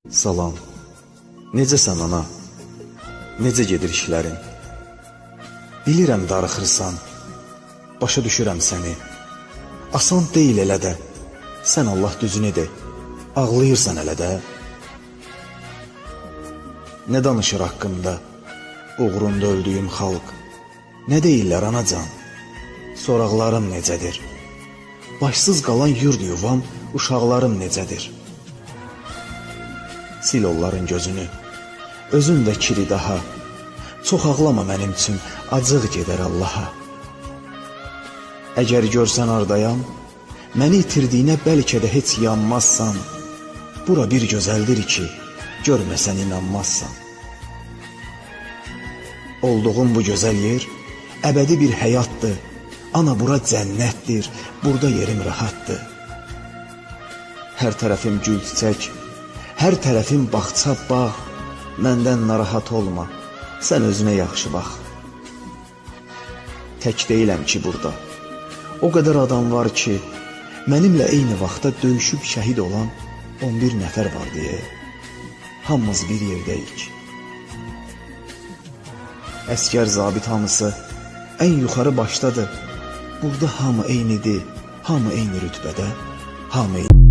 Salam, necəsən ana? Necə gedir işlərin? Bilirəm darıxırsan, başa düşürəm səni. Asan deyil elə də, sən Allah düzünü de, ağlayırsan elə də. Nə danışır haqqında, uğrunda öldüyüm xalq? Nə deyirlər anacan? Soraqlarım necədir? Başsız qalan yurd yuvam, uşaqlarım necədir? Sil onların gözünü, özün də kiri daha. Çox ağlama mənim üçün, acıq gedər Allaha. Əgər görsən ardayam, məni itirdiyinə bəlkə də heç yanmazsan. Bura bir gözəldir ki, görməsən inanmazsan. Olduğum bu gözəl yer, əbədi bir həyatdır. Ana bura cənnətdir, burada yerim rahatdır. Hər tərəfim gül çiçək, hər tərəfim bağça bağ. Məndən narahat olma, sən özünə yaxşı bax. Tək deyiləm ki burada, o qədər adam var ki, mənimlə eyni vaxtda döyüşüb şəhid olan 11 nəfər var deyə, hamımız bir yerdəyik. Əskər zabit hamısı ən yuxarı başdadır. Burada hamı eynidir, hamı eyni rütbədə, hamı eyni.